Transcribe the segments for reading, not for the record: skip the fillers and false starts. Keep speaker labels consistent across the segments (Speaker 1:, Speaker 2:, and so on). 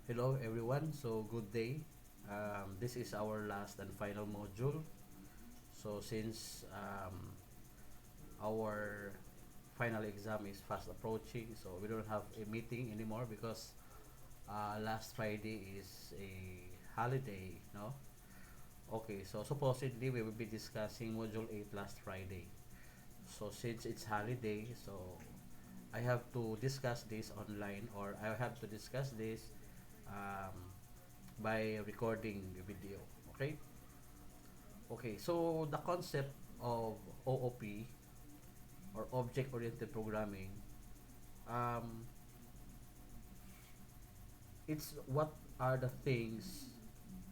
Speaker 1: Hello everyone, so good day. This is our last and final module. So since our final exam is fast approaching, so we don't have a meeting anymore because last Friday is a holiday, no? Okay, so supposedly we will be discussing module 8 last Friday. So since it's holiday, so I have to discuss this online, or I have to discuss this um, by recording the video. Okay? Okay, so the concept of OOP, or Object Oriented Programming, um, it's what are the things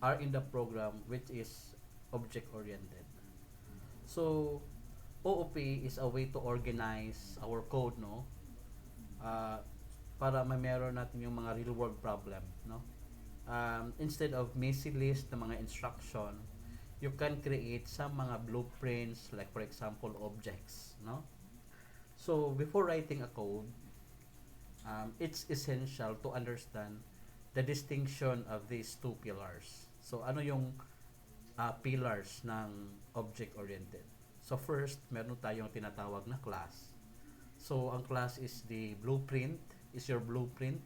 Speaker 1: are in the program which is object oriented. So OOP is a way to organize our code, no? Uh, para meron natin yung mga real world problem, no? Instead of messy list ng mga instruction, you can create some mga blueprints, like for example objects, no? So before writing a code, it's essential to understand the distinction of these two pillars. So ano yung pillars ng object oriented? So first, meron tayong tinatawag na class. So ang class is the blueprint, is your blueprint.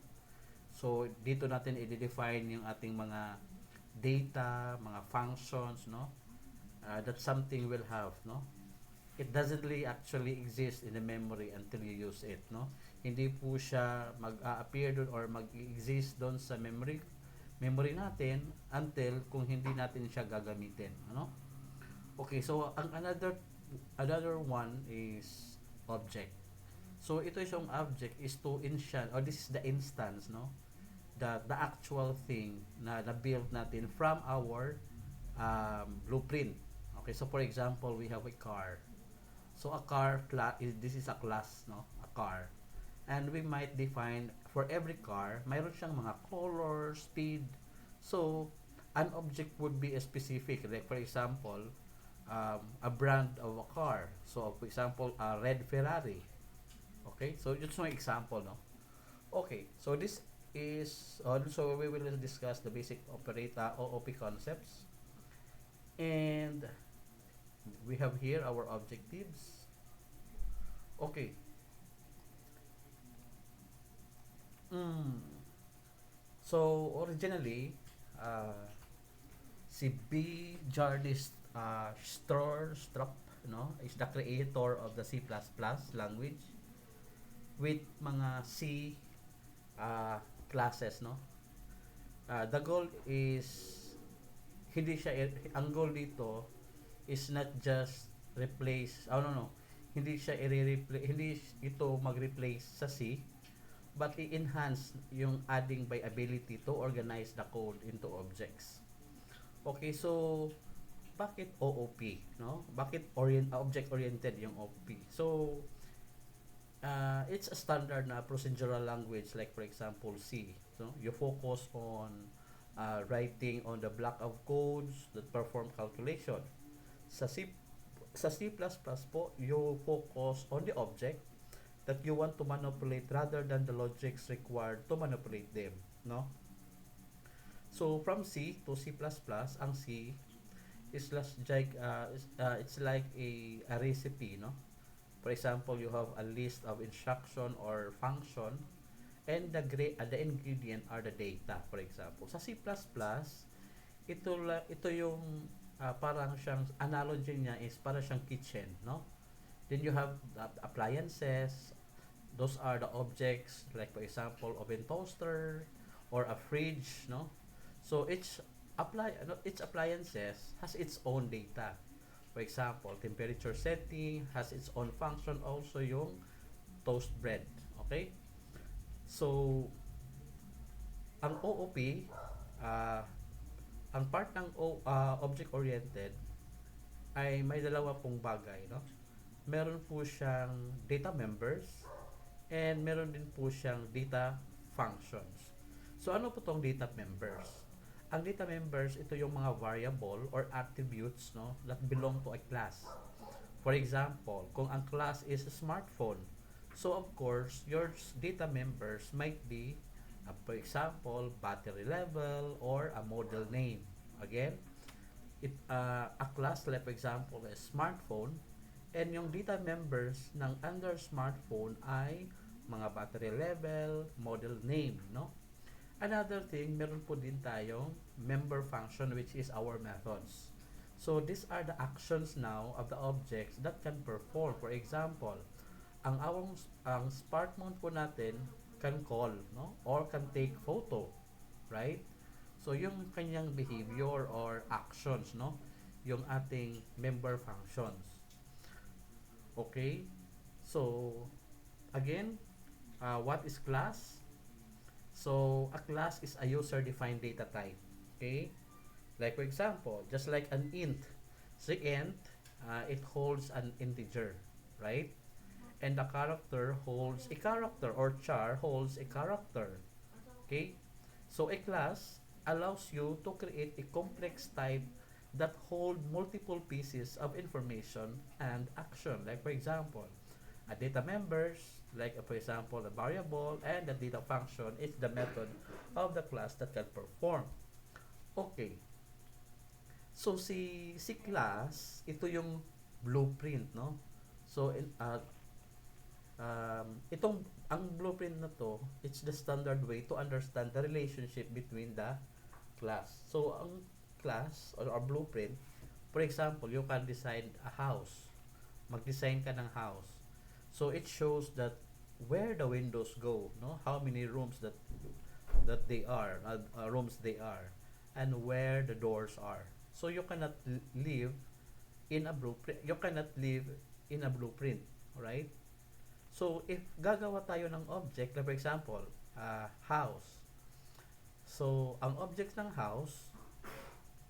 Speaker 1: So dito natin i-define yung ating mga data, mga functions, no? That something will have, no? It doesn't really actually exist in the memory until you use it, no? Hindi po siya mag-appear doon or mag-exist doon sa memory natin until kung hindi natin siya gagamitin, ano? Okay, so ang another one is object. So ito yung object is to instance, or this is the instance, no? The actual thing na na-build natin from our blueprint. Okay, so for example, we have a car. So a car class is, this is a class, no? A car. And we might define for every car, mayroon siyang mga color, speed. So an object would be a specific, like for example, a brand of a car. So for example, a red Ferrari. Okay, so just one example, no? Okay, so this is so we will discuss the basic operator OOP concepts, and we have here our objectives. Okay. Mm. So originally, uh, si B. Jarvis Stroop, no, is the creator of the C++ language with mga C uh, classes, no. The goal is hindi siya ang goal dito is not just replace, oh no, hindi siya i-replace, hindi ito mag-replace sa C, but i-enhance yung adding by ability to organize the code into objects. Okay, so bakit OOP, no? Bakit object oriented yung OOP? So it's a standard na procedural language, like for example C. So you focus on writing on the block of codes that perform calculation. Sa C sa C++ po, you focus on the object that you want to manipulate rather than the logics required to manipulate them, no? So from C to C++, ang C is it's like a recipe, no? For example, you have a list of instruction or function, and the ingredient are the data. For example, sa C++, ito yung parang siyang analogy niya is para siyang kitchen, no? Then you have the appliances. Those are the objects, like for example oven toaster or a fridge, no? So each appliances has its own data. For example, temperature setting has its own function, also yung toast bread. Okay? So ang OOP, uh, ang part ng object oriented ay may dalawa pong bagay, no? Meron po siyang data members and meron din po siyang data functions. So ano po tong data members? Ang data members, ito yung mga variable or attributes, no, that belong to a class. For example, kung ang class is a smartphone, so of course your data members might be For example, battery level or a model name. Again, a class like for example a smartphone, and yung data members ng under smartphone ay mga battery level, model name, no? Another thing, meron po din tayong member function which is our methods. So these are the actions now of the objects that can perform. For example, ang smartphone po natin can call, no? Or can take photo, right? So yung kanyang behavior or actions, no? Yung ating member functions. Okay? So again, what is class? So a class is a user defined data type. Okay? Like for example, just like an int. The int, it holds an integer, right? And the character holds a character, or char holds a character. Okay? So a class allows you to create a complex type that hold multiple pieces of information and action. Like for example, a data members, like for example, a variable, and the data function is the method of the class that can perform. Okay. So si class, ito yung blueprint, no? So itong ang blueprint na to, it's the standard way to understand the relationship between the class. So ang class or blueprint, for example, you can design a house. Mag-design ka ng house. So it shows that where the windows go, no? How many rooms that they are, rooms they are, and where the doors are. So you cannot live in a blueprint. You cannot live in a blueprint, right? So if gagawa tayo ng object, like for example, house. So ang object ng house,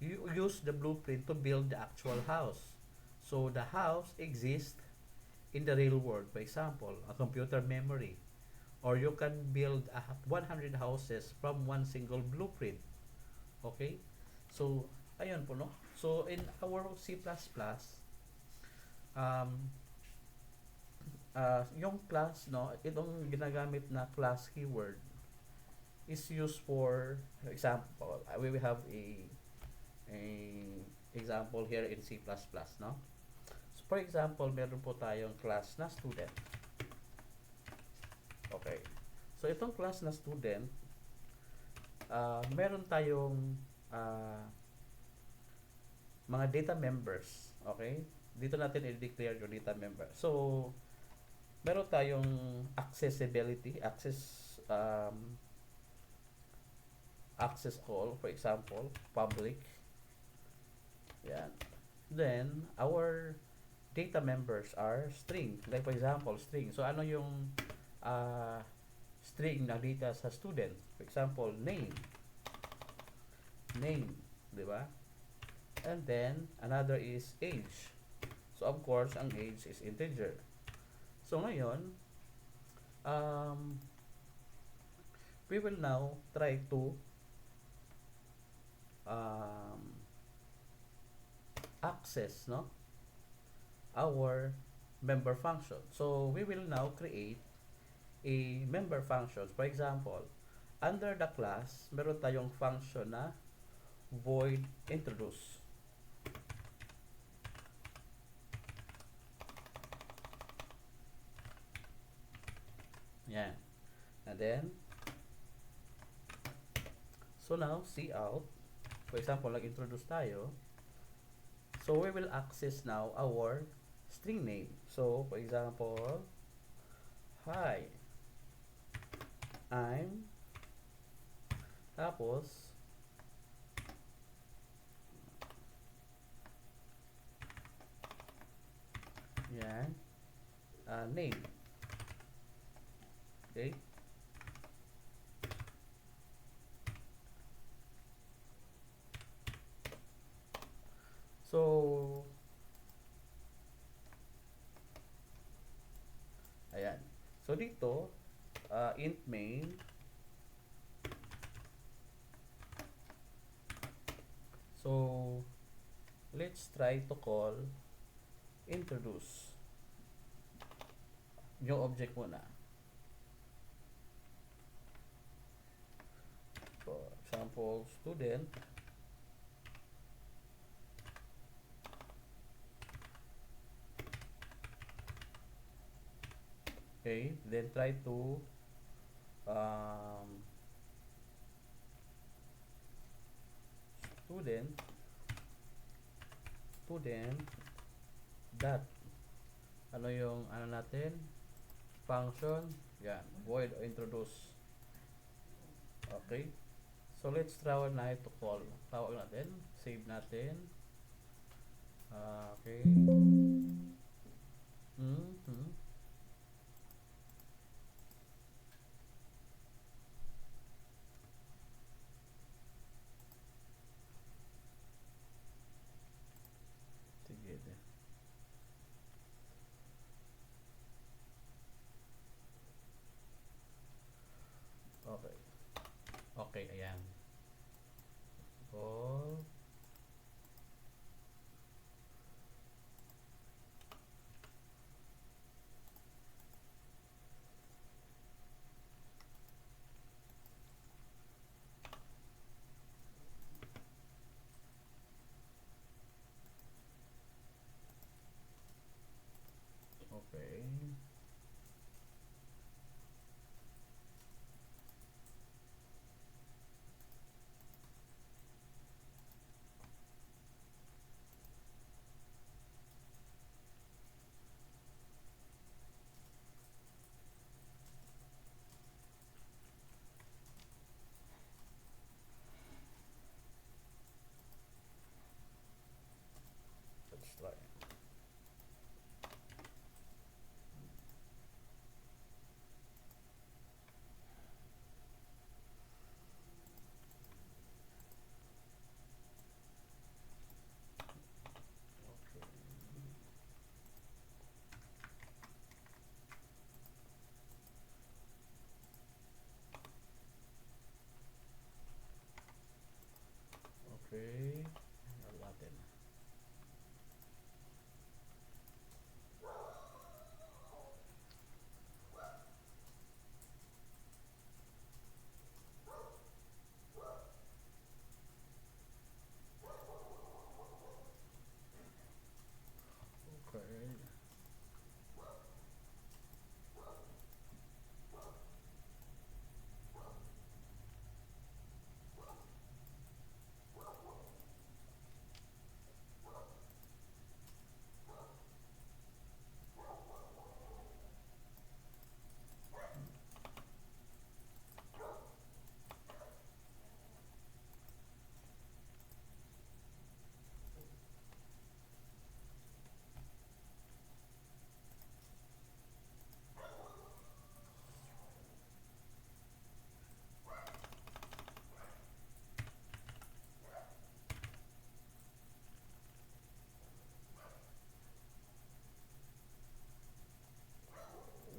Speaker 1: you use the blueprint to build the actual house. So the house exists in the real world. For example, a computer memory. Or you can build 100 houses from one single blueprint. Okay? So, ayun po, no? So, in our C++, um, yung class, no? Itong ginagamit na class keyword is used for example. We will have a example here in C++, no? So, for example, meron po tayong class na student. Okay. So, itong class na student, meron tayong mga data members. Okay? Dito natin i-declare yung data member. So, meron tayong access all, for example, public. Yan. Then, our data members are string. Like for example, string. So, ano yung string na data sa student? For example, name. Name. Di ba? And then, another is age. So, of course, ang age is integer. So, ngayon, we will now try to access, no, our member function. So we will now create a member function. For example, under the class, meron tayong function na void introduce. Yan. And then, so now, see out. For example, nag-introduce tayo. So we will access now our string name. So, for example, hi, I'm, tapos, yan, name. Okay? So, ayan. So, dito, int main. So, let's try to call introduce. Yung object muna. example, student, okay, then try to um, student student dot ano yung ano natin function, yan, void o introduce. Okay, so let's try na ito call, tawag natin, save natin. Okay. Mm-hmm. Sige. Okay. Okay, ayan. Call. Okay. Let's try. Okay. Okay. Ano natin? Okay.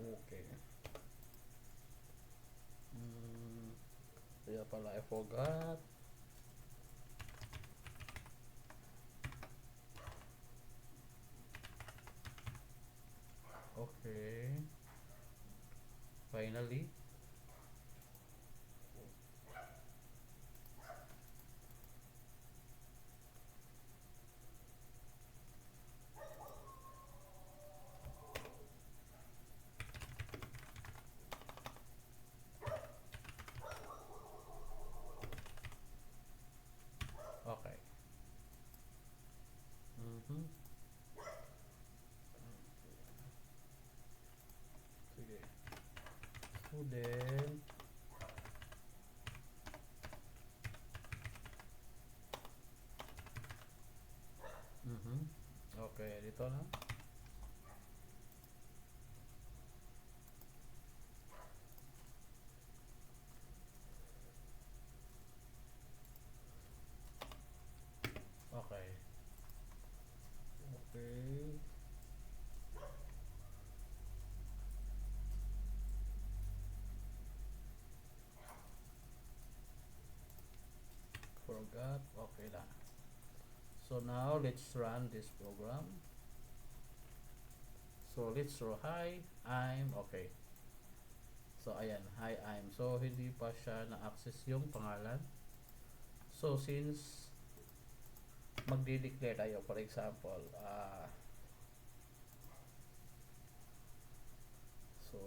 Speaker 1: Okay. Hmm. Kaya pala I forgot. Okay. Finally. Okay. Mm-hmm. Sige. Student. Mm-hmm. Okay, dito na. Okay. Okay. Forgot. Okay na. So now let's run this program. So let's throw hi, I'm okay. So ayan, hi, I'm. So hindi pa siya na-access yung pangalan. So since magdi-declare tayo, for example, so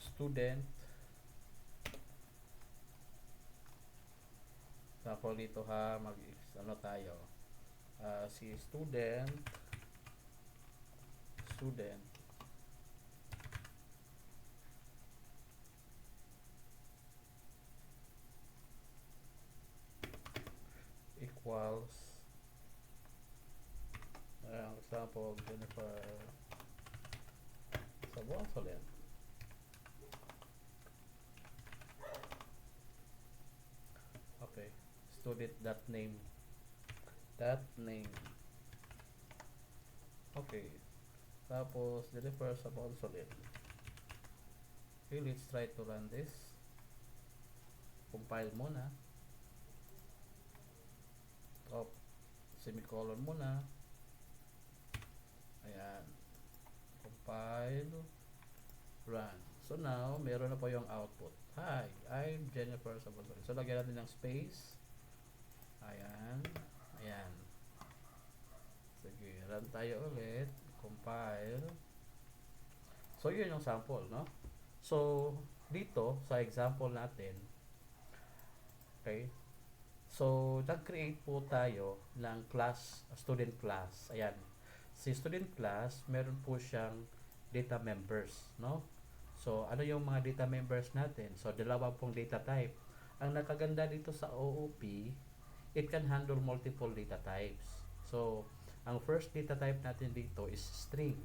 Speaker 1: student, example dito ha, ano tayo, si student equals, example, Jennifer Sabonsolen. Okay, student that name. Okay, tapos Jennifer Sabonsolen. Okay, let's try to run this. Compile muna. Stop. Semicolon muna. Ayan. Compile. Run. So now, meron na po yung output. Hi, I'm Jennifer Sabonsolen. So lagyan natin ng space. Ayan. Ayan. Sige, run tayo ulit. Compile. So yun yung sample, no? So dito sa example natin, okay? So nag-create po tayo ng student class. Ayan. Si student class, meron po siyang data members, no? So ano yung mga data members natin? So dalawa pong data type. Ang nakaganda dito sa OOP, it can handle multiple data types. So ang first data type natin dito is string.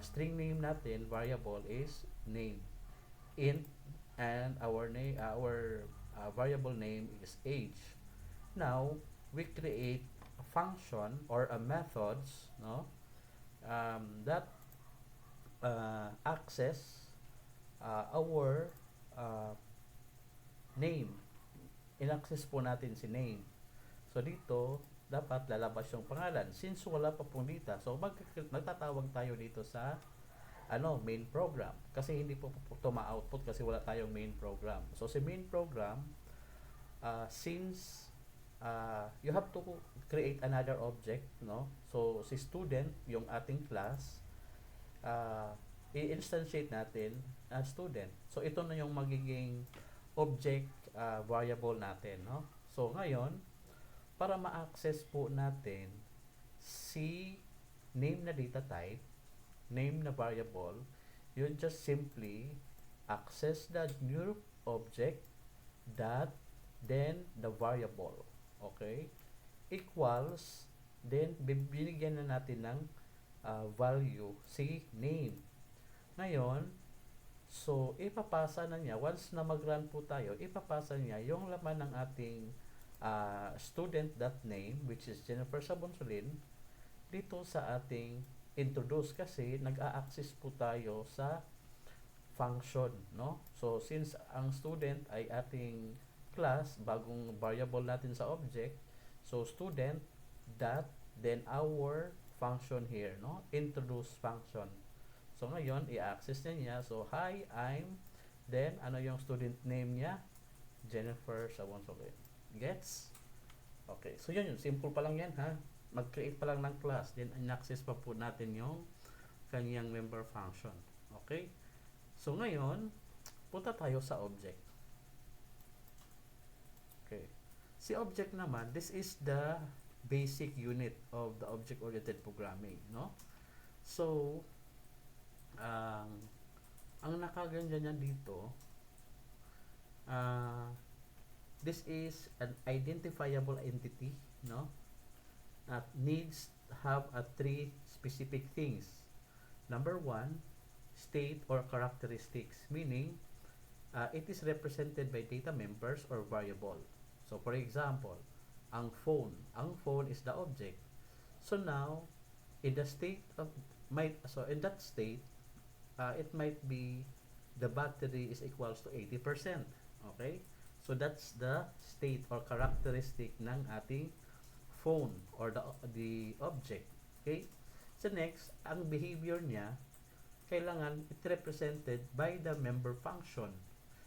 Speaker 1: String name natin, variable is name, int, and our variable name is age. Now we create a function or a methods, no, that access our name. In-access po natin si name. So dito dapat lalabas yung pangalan. Since wala pa pong data, so magtatawag tayo dito sa main program. Kasi hindi po ito ma-output kasi wala tayong main program. So si main program, since you have to create another object, no? So si student, yung ating class, i-instantiate natin as student. So ito na yung magiging object variable natin, no? So ngayon, para ma-access po natin si name na data type, name na variable, you just simply access the new object dot then the variable, okay, equals, then binigyan na natin ng value si name. Ngayon, so ipapasa na niya, once na mag-run po tayo, ipapasa niya yung laman ng ating student.name, which is Jennifer Sabonsolen, dito sa ating introduce, kasi nag-a-access po tayo sa function, no? So since ang student ay ating class, bagong variable natin sa object, so student dot then our function here, no, introduce function. So ngayon i-access niya, so hi, I'm, then ano yung student name niya, Jennifer Sabonsolen. Gets? Okay, so yun, simple pa lang yan, ha. Mag-create pa lang ng class, then in-access pa po natin yung kanyang member function. Okay, so ngayon punta tayo sa object. Okay, si object naman, this is the basic unit of the object-oriented programming, no? So ang nakaganda niya dito, this is an identifiable entity, no, that needs have three specific things. Number one, state or characteristics, meaning it is represented by data members or variable. So for example, ang phone is the object. So now in the state of in that state, it might be the battery is equals to 80%. Okay? So that's the state or characteristic ng ating phone or the object. Okay? So next, ang behavior niya, kailangan it represented by the member function.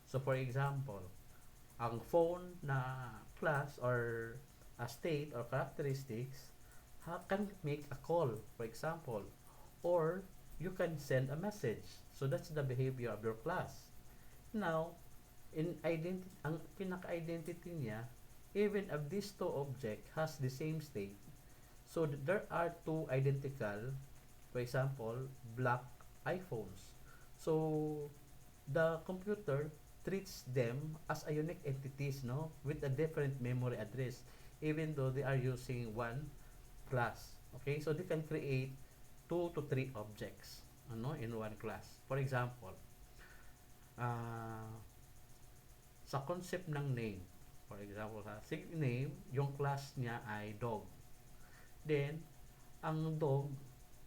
Speaker 1: So for example, ang phone na class or a state or characteristics can make a call, for example, or you can send a message. So that's the behavior of your class. Now, in identity, ang pinaka-identity niya, even if these two object has the same state, so there are two identical, for example, black iPhones. So the computer treats them as a unique entities, no, with a different memory address, even though they are using one class. Okay, so they can create 2 to 3 objects, ano, in one class. For example, uh, sa concept ng name, for example, sa name, yung class niya ay dog. Then, ang dog,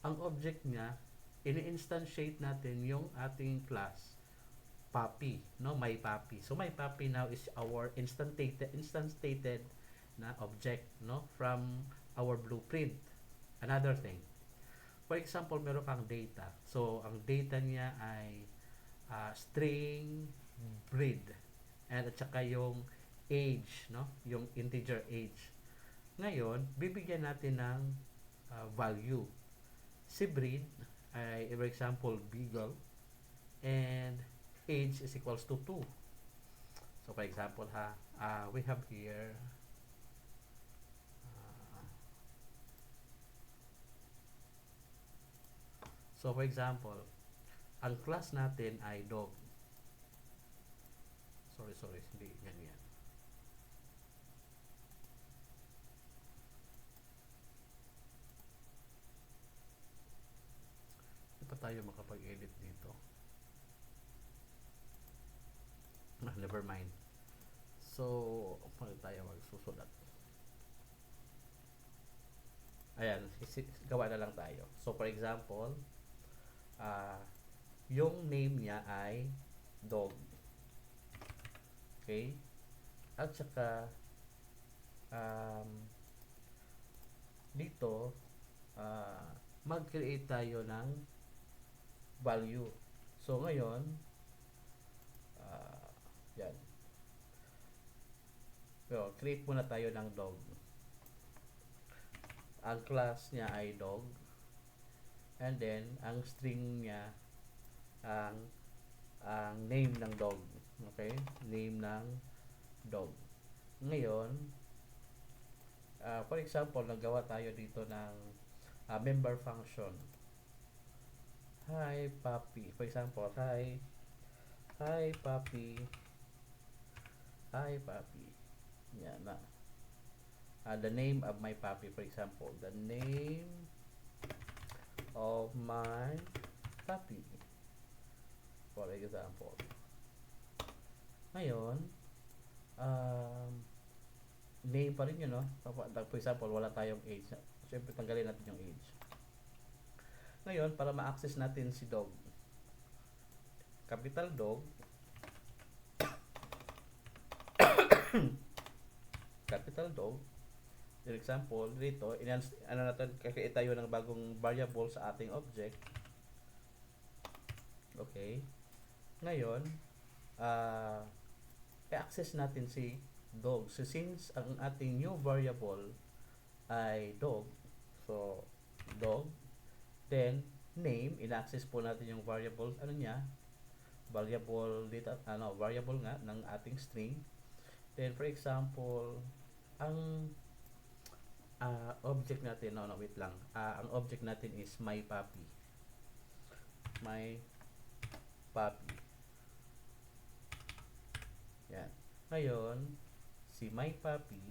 Speaker 1: ang object niya, ini-instantiate natin yung ating class puppy, no, my puppy. So my puppy now is our instantated na object, no, from our blueprint. Another thing, for example, meron kang data. So ang data niya ay string, breed, and at saka yung age, no, yung integer age. Ngayon, bibigyan natin ng value. Si breed ay, for example, beagle, and age is equals to 2. So for example we have here so for example, ang class natin ay dog. Sorry, hindi yan. Hindi pa tayo makapag-edit dito. Never mind. So, paano tayo magsusulat? Ayan, gawa na lang tayo. So, for example, yung name niya ay dog. Okay? At saka, dito, mag-create tayo ng value. So, ngayon, yan. So, create muna tayo ng dog. Ang class niya ay dog. And then, ang string niya, ang name ng dog. Okay? Name ng dog. Ngayon, for example, nagawa tayo dito ng member function. Hi, puppy. For example, hi, puppy. Hi, puppy. Yan na. The name of my puppy, for example. The name of my puppy. For example. Ngayon, name pa rin yun, no? For example, wala tayong age. Siyempre, tanggalin natin yung age. Ngayon, para ma-access natin si dog, capital dog, capital dog, for example, dito, create tayo ng bagong variable sa ating object. Okay. Ngayon, i-access natin si dog. So, since ang ating new variable ay dog, so, dog, then, name, in-access po natin yung variable, variable dito, variable nga ng ating string. Then, for example, ang object natin, wait lang. Ang object natin is my puppy. My puppy. Yan. Ngayon, si my puppy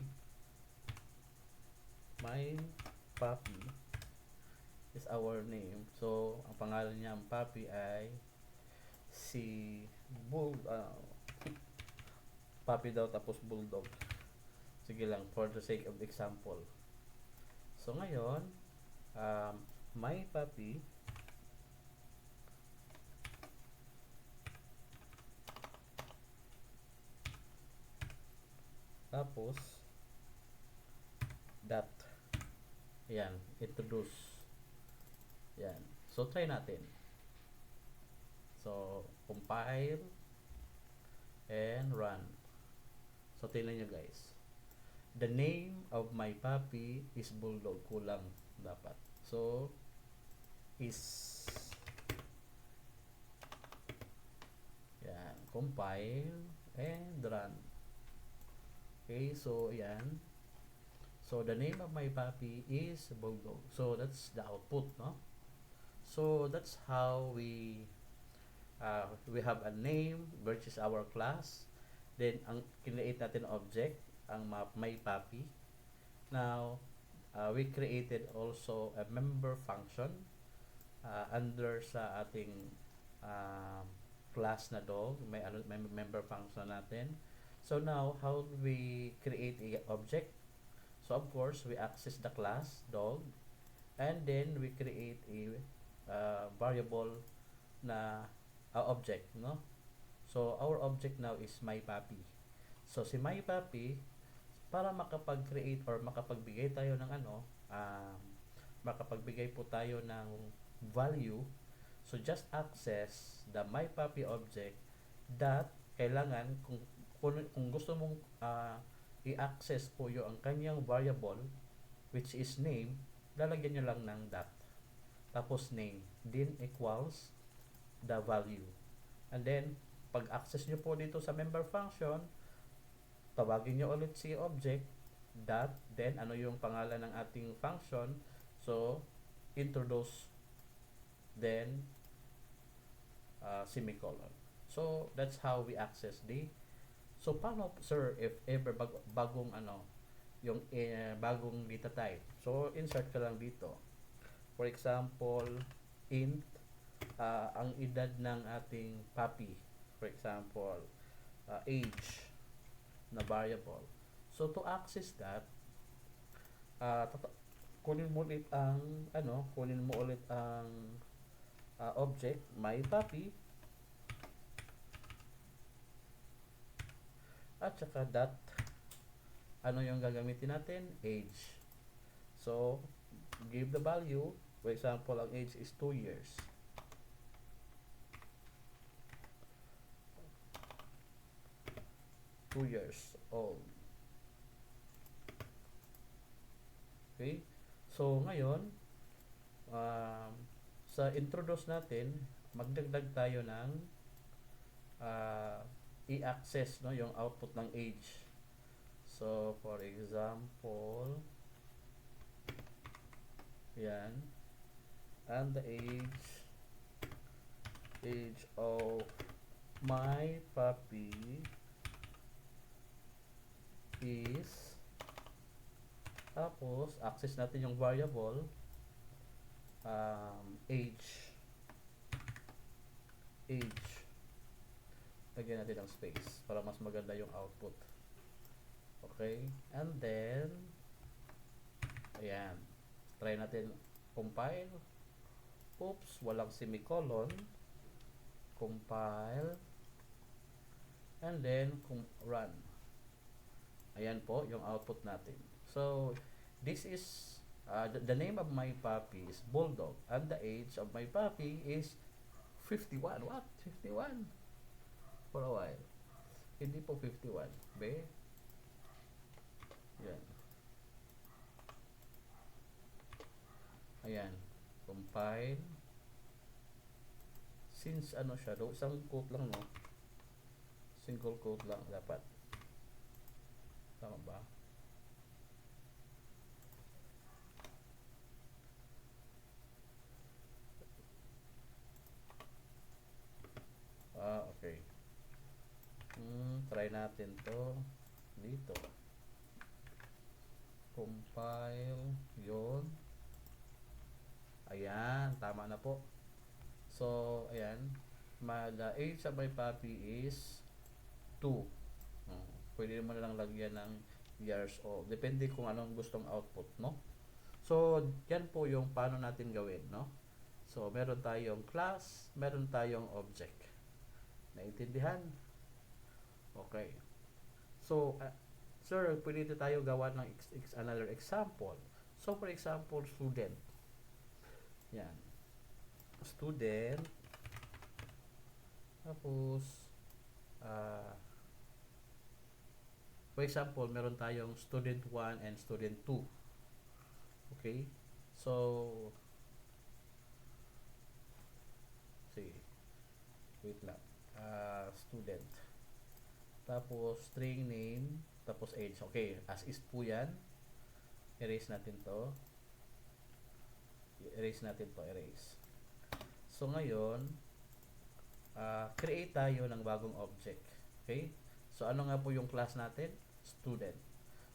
Speaker 1: is our name. So, ang pangalan niya, ang puppy ay si puppy daw tapos bulldog. Sige lang, for the sake of example. So, ngayon, my puppy tapos that. Yan, introduce. Yan. So, try natin. So, compile and run. So, tingnan nyo guys. The name of my puppy is Bulldog. Kulang dapat. So, is yan. Compile and run. Okay, so yan. So, the name of my puppy is Bulldog. So, that's the output, no? So, that's how we have a name, which is our class. Then, ang create natin object, ang my puppy. Now, we created also a member function under sa ating um, class na dog. May member function natin. So now, how do we create a object? So of course, we access the class dog, and then we create a variable na object, no? So our object now is my puppy. So si my puppy, para makapag-create or makapagbigay tayo ng makapagbigay po tayo ng value, so just access the my puppy object that kailangan kung gusto mong i-access po yung ang kanyang variable which is name, lalagyan nyo lang ng dot tapos name, then equals the value, and then pag access nyo po dito sa member function, tawagin nyo ulit si object dot, then ano yung pangalan ng ating function, so introduce, then semicolon. So that's how we access the. So paano sir if ever bagong yung bagong data type, so insert ka lang dito, for example int ang edad ng ating puppy, for example age na variable. So to access that, kunin mo ulit ang object my puppy at saka dot ano yung gagamitin natin, age. So give the value, for example ang age is 2 years. Old. Okay? So, ngayon, sa introduce natin, magdagdag tayo ng i-access, no, yung output ng age. So, for example, yan, and the age of my puppy is, tapos access natin yung variable age lagyan natin ng space para mas maganda yung output. Okay, and then ayan, try natin compile. Oops, walang semicolon. Compile and then run. Ayan po yung output natin. So, this is the name of my puppy is Bulldog and the age of my puppy is 51. What? 51? For a while. Hindi po 51. Be? Yan. Ayan. Compile. Since ano siya, isang quote lang, no? Single quote lang dapat. Tama ba? Okay. Try natin to dito. Compile. Yun. Ayan. Tama na po. So, ayan. The age of my puppy is 2. Pwede mo na lang lagyan ng years old. Depende kung anong gustong output, no? So, yan po yung paano natin gawin, no? So, meron tayong class, meron tayong object. Naintindihan? Okay. So, sir, pwede tayo gawa ng another example. So, for example, student. Yan. Student. Tapos, For example, meron tayong student 1 and student 2. Okay? So, sige, wait lang. Student. Tapos, string name, tapos age. Okay, as is po yan. Erase natin to. Erase. So, ngayon, create tayo ng bagong object. Okay? So, ano nga po yung class natin? Student.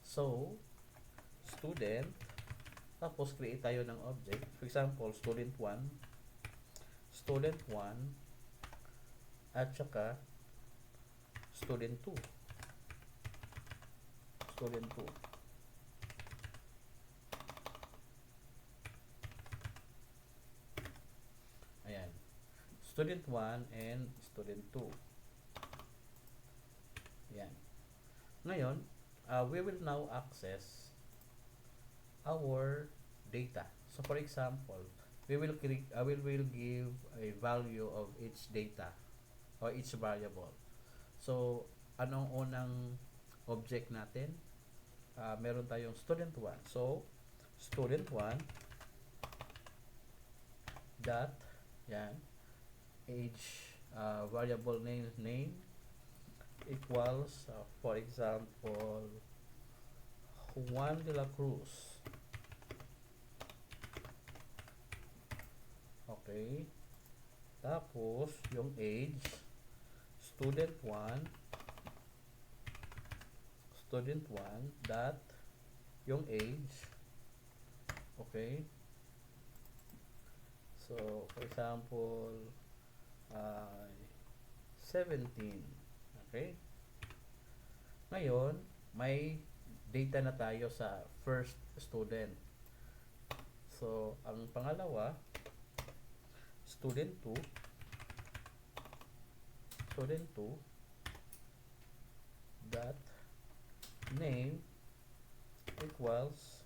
Speaker 1: So, student, tapos create tayo ng object. For example, student 1, at saka student 2. Student 2. Ayan. Student 1 and student 2. Ayan. Ngayon, we will now access our data. So for example, we will give a value of each data or each variable. So anong unang object natin? Meron tayong student 1. So student 1 dot yan age variable name equals for example Juan de la Cruz. Okay. Tapos, yung age, student 1 dot yung age. Okay. So, for example, 17. Okay. Ngayon, may data na tayo sa first student. So, ang pangalawa, student 2 dot name equals,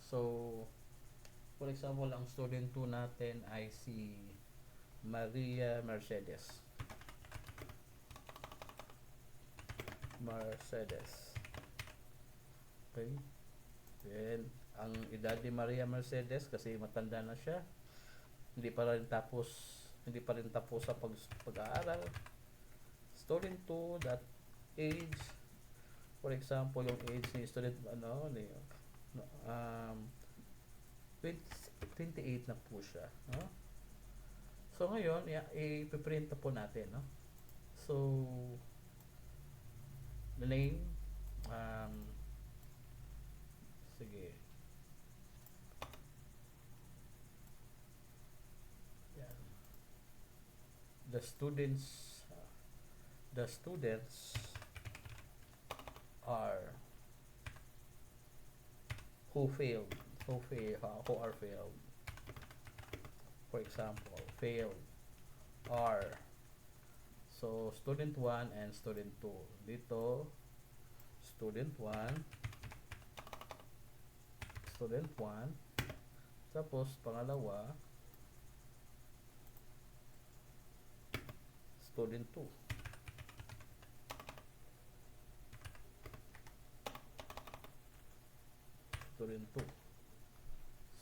Speaker 1: so for example ang student 2 natin ay si Maria Mercedes. Okay, then ang edad ni Maria Mercedes kasi matanda na siya, hindi pa rin tapos sa pag-aaral. Student 2 dot age, for example yung age ni student 28 na po siya, no? So ngayon i-print na po natin, no? So the name, sige, yan. The students are who are failed. For example, failed are, so student 1 and student 2. Dito student 1 tapos pangalawa student 2.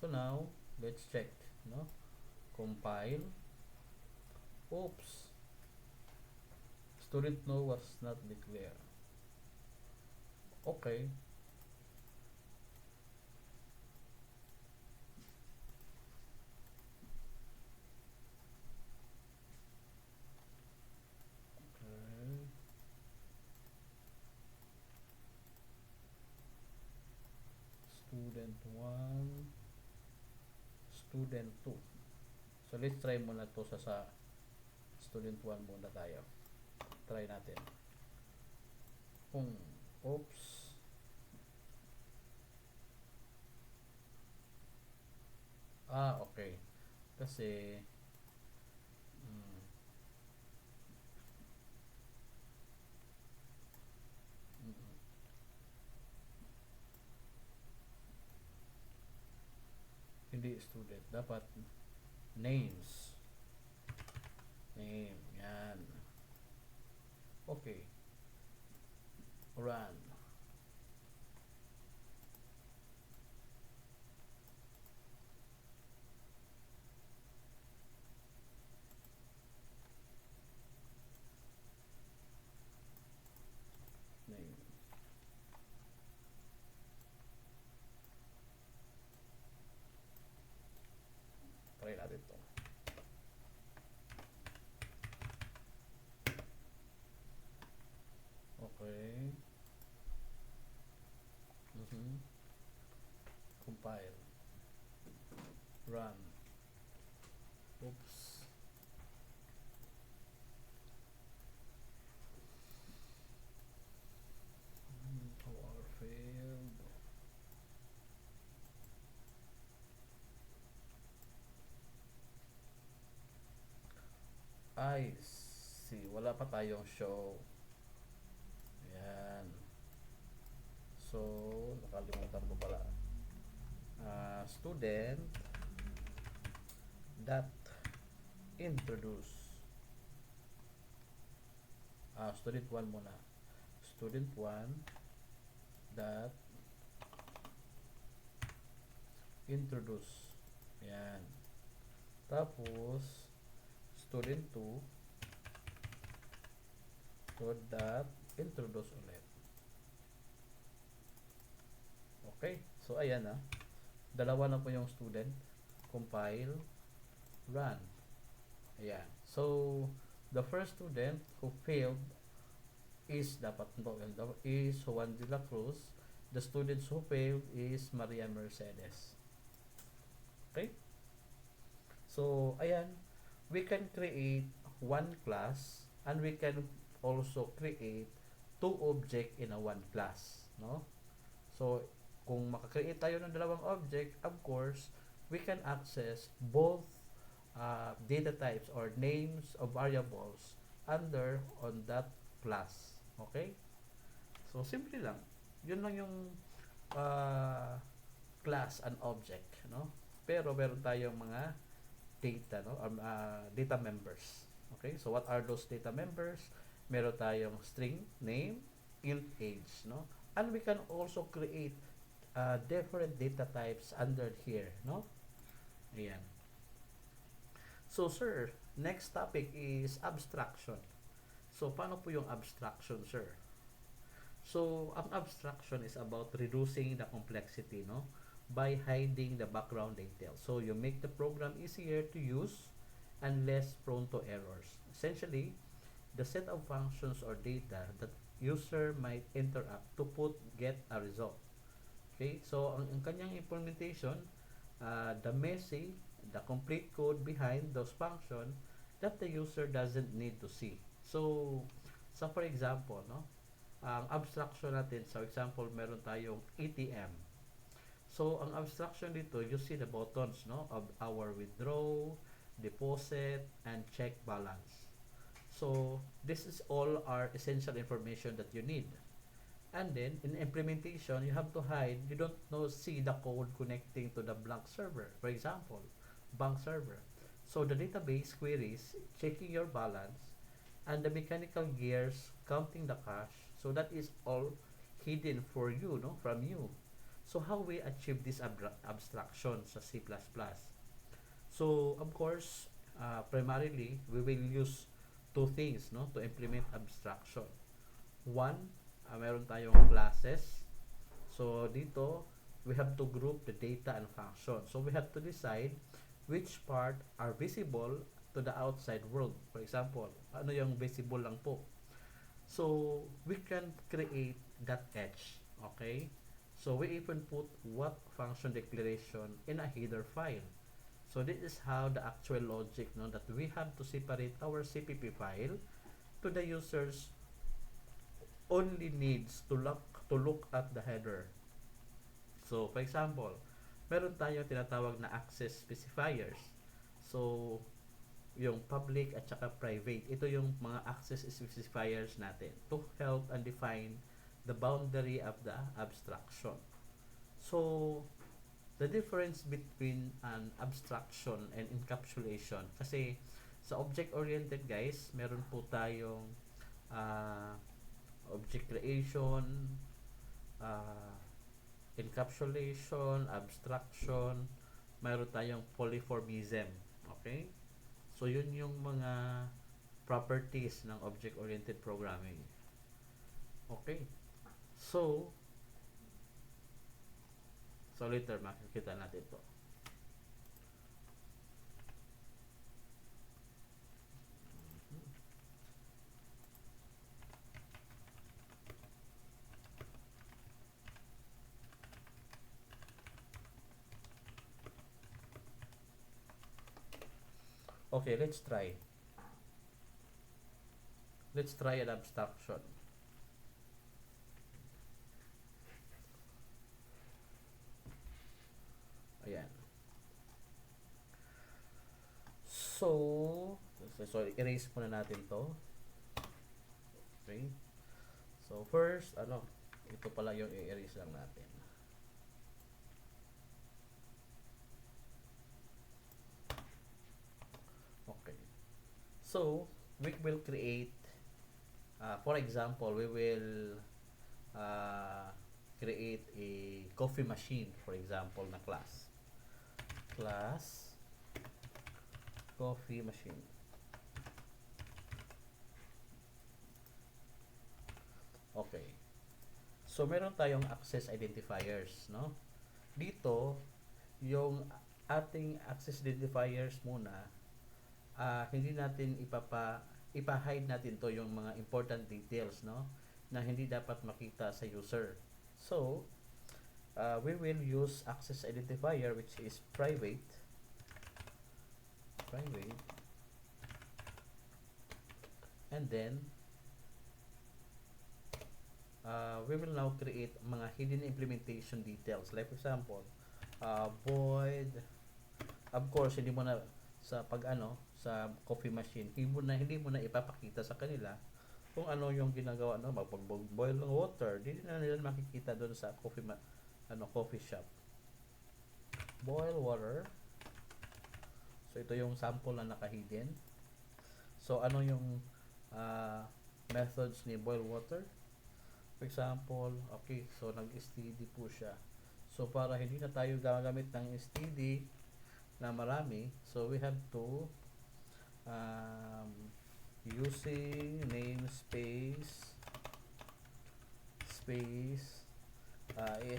Speaker 1: So now let's check, no? Compile. Oops, student no was not declared. Okay, student 1, student 2. So let's try muna to sa student 1 muna tayo. Try natin. Oops. Okay. Kasi hindi student, dapat name yan. Okay, run. Name. Try natin to. Okay. Compile. Run. Oops. OR failed. I see. Wala pa tayong show. Ayan. So, nakalimutan ko pala. Student that introduce. Student 1 muna. Student 1 that introduce. Ayan. Tapos, student 2 that introduce ulit. Okay. So, ayan na. Dalawa na po yung student. Compile. Run. Ayan. So, the first student who failed is dapat is Juan de la Cruz. The students who failed is Maria Mercedes. Okay? So, ayan. We can create one class and we can also create two object in a one class. No? So, kung makakreate tayo ng dalawang object, of course, we can access both data types or names of variables under on that class. Okay? So, simple lang. Yun lang yung class and object. No? Pero meron tayong mga data, no? Data members. Okay? So, what are those data members? Meron tayong string, name, int, age. No? And we can also create different data types under here, no? Ayan. So, sir, next topic is abstraction. So, paano po yung abstraction, sir? So, ang abstraction is about reducing the complexity, no? By hiding the background details. So, you make the program easier to use and less prone to errors. Essentially, the set of functions or data that user might interact to get a result. Okay, so ang kanyang implementation, the messy, the complete code behind those function that the user doesn't need to see. So, for example, no, ang abstraction natin, so example, meron tayong ATM. So, ang abstraction dito, you see the buttons, no, of our withdraw, deposit, and check balance. So, this is all our essential information that you need. And then, in implementation, you have to hide, you don't see the code connecting to the blank server. For example, bank server. So, the database queries, checking your balance, and the mechanical gears, counting the cash. So, that is all hidden for you, no, from you. So, how we achieve this abstraction sa C++? So, of course, primarily, we will use two things, no, to implement abstraction. One, meron tayong classes. So, dito, we have to group the data and function. So, we have to decide which part are visible to the outside world. For example, ano yung visible lang po. So, we can create that edge. Okay? So, we even put what function declaration in a header file. So, this is how the actual logic, no, that we have to separate our CPP file to the users only needs to look at the header. So, for example, meron tayong tinatawag na access specifiers. So, yung public at saka private, ito yung mga access specifiers natin to help and define the boundary of the abstraction. So, the difference between an abstraction and encapsulation, kasi sa object-oriented guys, meron po tayong object creation, uh, encapsulation, abstraction, mayroon tayong polymorphism. Okay? So, yun yung mga properties ng object-oriented programming. Okay? So, later makikita natin ito. Okay, let's try. Let's try an abstraction. Ayan. So, erase muna natin to. Okay. So, first, ito pala yung i-erase lang natin. Okay. So, we will create, for example, we will create a coffee machine, for example, na class. Class coffee machine. Okay. So, meron tayong access identifiers, no? Dito, yung ating access identifiers muna, hindi natin ipa-hide natin to yung mga important details, no? Na hindi dapat makita sa user. So, we will use access identifier which is private, and then we will now create mga hidden implementation details. Like for example, void, of course, hindi mo na sa sa coffee machine, hindi mo na ipapakita sa kanila kung ano yung ginagawa, no? Magpag-boil ng water, hindi na nila makikita doon sa coffee shop. Boil water. So ito yung sample na naka-hidden. So ano yung methods ni boil water? For example, okay, so nag-std po siya. So para hindi na tayo gagamit ng std na marami, so we have to using namespace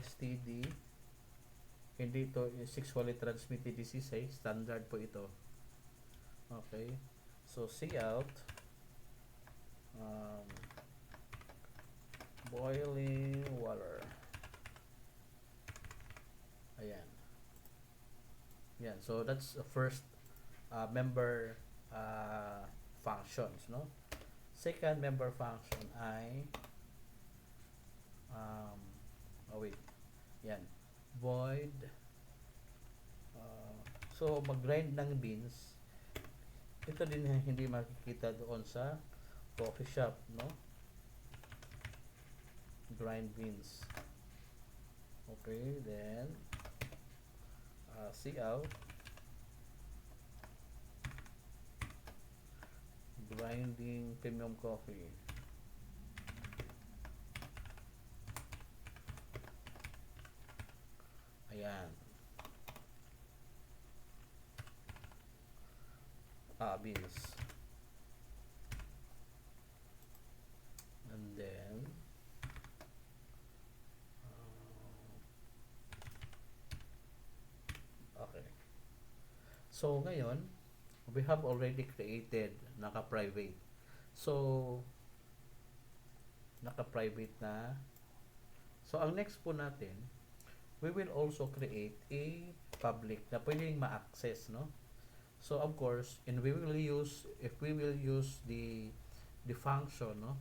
Speaker 1: std, hindi to sexually transmitted disease, standard po ito. Okay, so cout boiling water. Ayan. Yan. So that's the first member functions, no? Second member function ay yan. Void. So mag-grind ng beans. Ito din hindi makikita doon sa coffee shop, no? Grind beans. Okay, then cout grinding premium coffee. Ayan. Beans. And then okay. So ngayon, we have already created naka-private. So naka-private na. So ang next po natin, we will also create a public na pwedeng ma-access, no? So of course, and if we will use the function, no?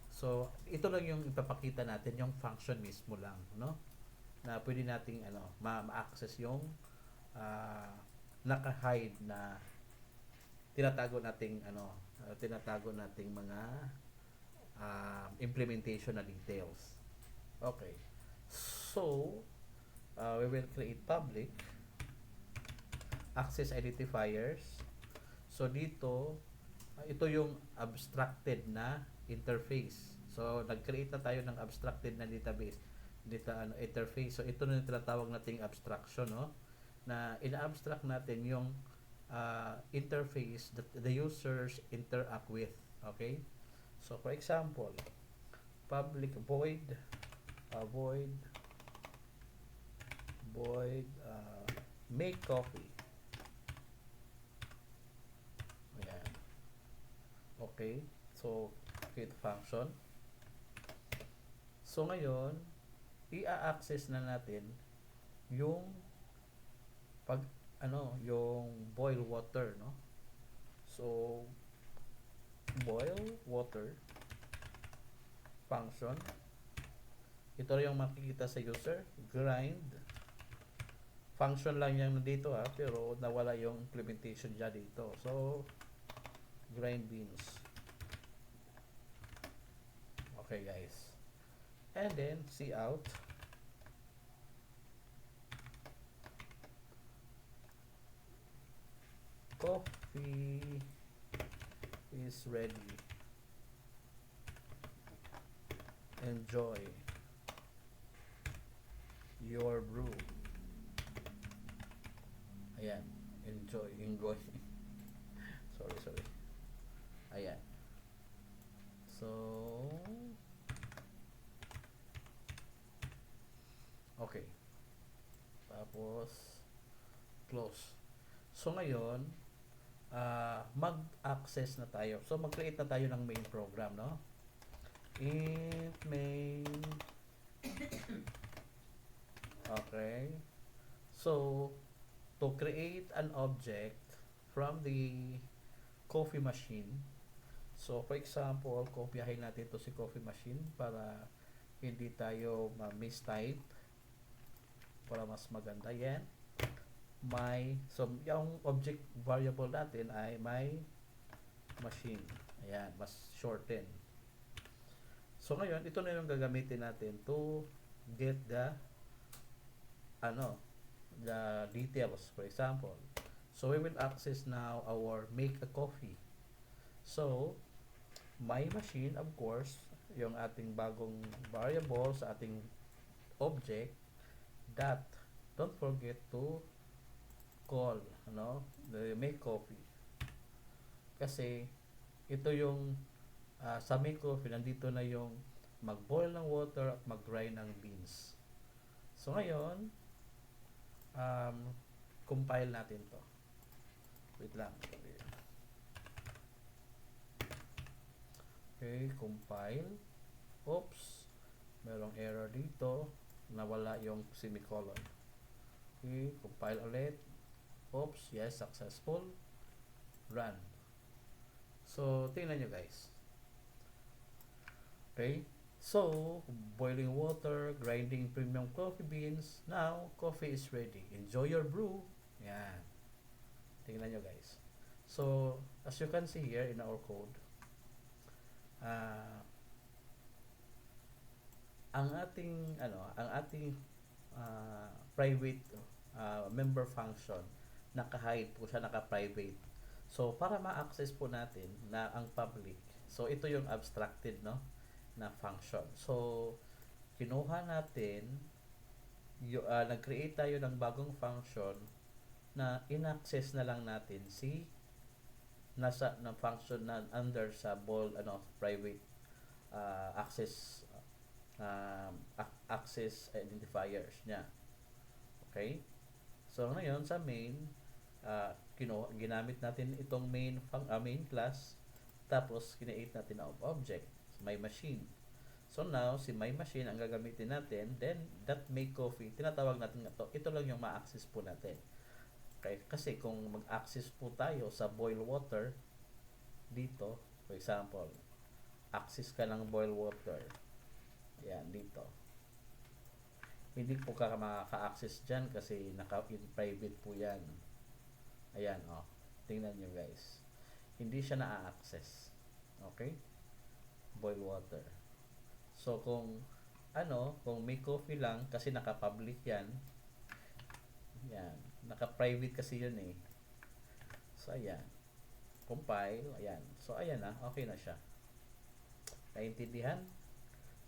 Speaker 1: So ito lang yung ipapakita natin, yung function mismo lang, no? Na pwede nating ma-access yung naka-hide na tinatago nating mga implementation na details. Okay. So we will create public access identifiers. So dito ito yung abstracted na interface. So, nag-create na tayo ng abstracted na database, interface. So, ito na yung tinatawag nating abstraction, no? Na ina-abstract natin yung interface that the users interact with. Okay? So, for example, public void make coffee. Ayan. Okay. So, create function. So, ngayon, i-access na natin yung yung boil water, no? So, boil water function. Ito yung makikita sa user. Grind. Function lang yan dito pero nawala yung implementation dyan dito. So, grind beans. Okay, guys. And then, cout. Coffee is ready. Enjoy your brew. Ayan. Enjoy. sorry. Ayan. So, okay. Tapos, close. So, ngayon, mag-access na tayo. So, mag-create na tayo ng main program, no? Int main. Okay. So, to create an object from the coffee machine. So, for example, kopyahin natin ito si coffee machine para hindi tayo mistype para mas maganda. Yan. So, yung object variable natin ay my machine. Ayan, mas shorten. So, ngayon, ito na yung gagamitin natin to get the details, for example. So, we will access now our make a coffee. So, my machine, of course, yung ating bagong variable sa ating object, that don't forget to call, the make coffee. Kasi, ito yung sa make coffee, nandito na yung mag-boil ng water at mag-grind ng beans. So, ngayon, compile natin to. Wait lang. Okay, compile. Oops. Merong error dito. Nawala yung semicolon. Okay, compile ulit. Oops, yes, successful. Run. So, tingnan nyo guys. Okay, so, boiling water, grinding premium coffee beans. Now, coffee is ready. Enjoy your brew. Yan. Tingnan nyo guys. So, as you can see here in our code, ang ating private member function, naka-hide po siya, naka-private. So, para ma-access po natin na ang public, so ito yung abstracted, no, na function. So, kinuha natin, nag-create tayo ng bagong function na in-access na lang natin nasa na function na under sa private access access identifiers niya. Okay? So, ngayon sa main, ginamit natin itong main class, tapos create natin ang object, my machine. So, now, si my machine ang gagamitin natin, then, that make coffee, tinatawag natin ito lang yung ma-access po natin. Okay? Kasi, kung mag-access po tayo sa boil water, dito, for example, access ka ng boil water, yan, dito. Hindi po ka makaka-access dyan kasi naka-private po yan. Ayan, tingnan nyo guys. Hindi siya na-access. Okay? Boil water. So, kung may coffee lang, kasi naka-public yan, naka-private kasi yun eh. So, ayan. Compile, ayan. So, ayan na, okay na siya. Naintindihan?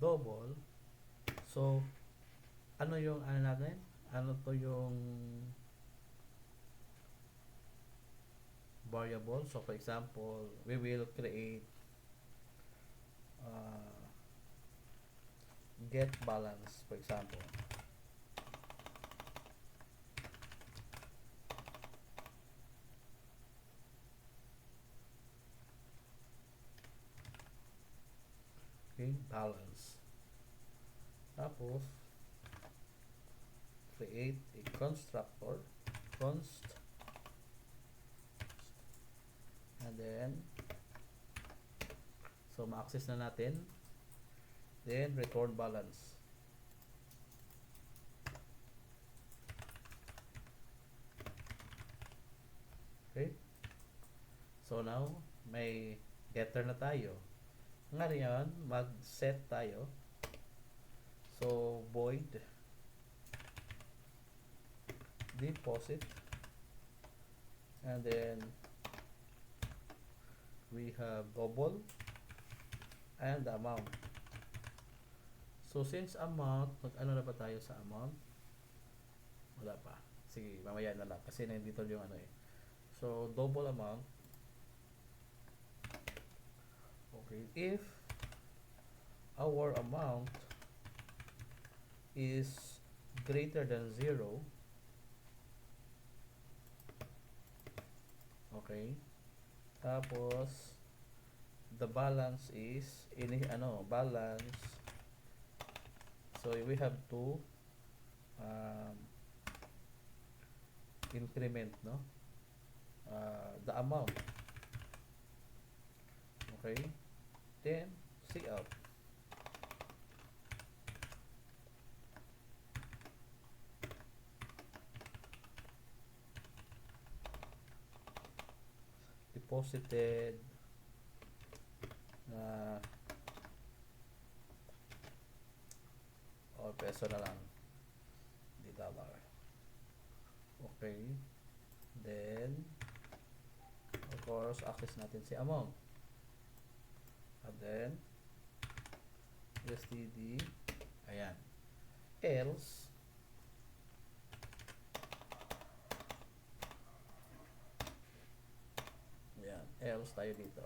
Speaker 1: double. So, ano yung ano natin? Ano to yung variable? So, for example, we will create uh, get balance, for example. Okay, balance. Tapos, create a constructor, const, and then, so ma-access na natin, then return balance. Okay, so now, may getter na tayo. Ngayon, mag-set tayo. So, void deposit, and then we have double and the amount. So, since amount, mag-ano na ba tayo sa amount? Wala pa. Sige, mamaya na lang. Kasi nandito yung ano eh. So, double amount. Okay. If our amount is greater than 0, okay, tapos the balance is balance, so we have to um, increment the amount. Okay, then cout. Deposited na peso na lang, di dollar. Okay, then of course access natin si amount, and then USDD, ayan, else ayan, else tayo dito,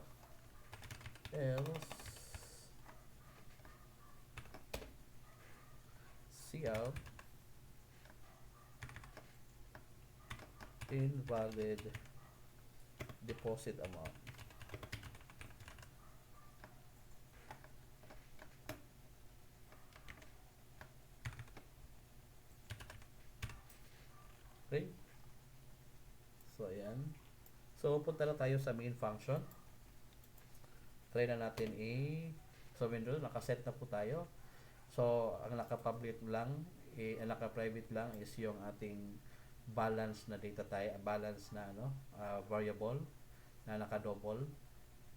Speaker 1: else cout invalid deposit amount. Okay, so ayan, so punta na tayo sa main function. Try na natin so Windows, nakaset na po tayo. So ang naka-public lang, ang naka-private lang is yung ating balance na data type, balance na variable na naka-double,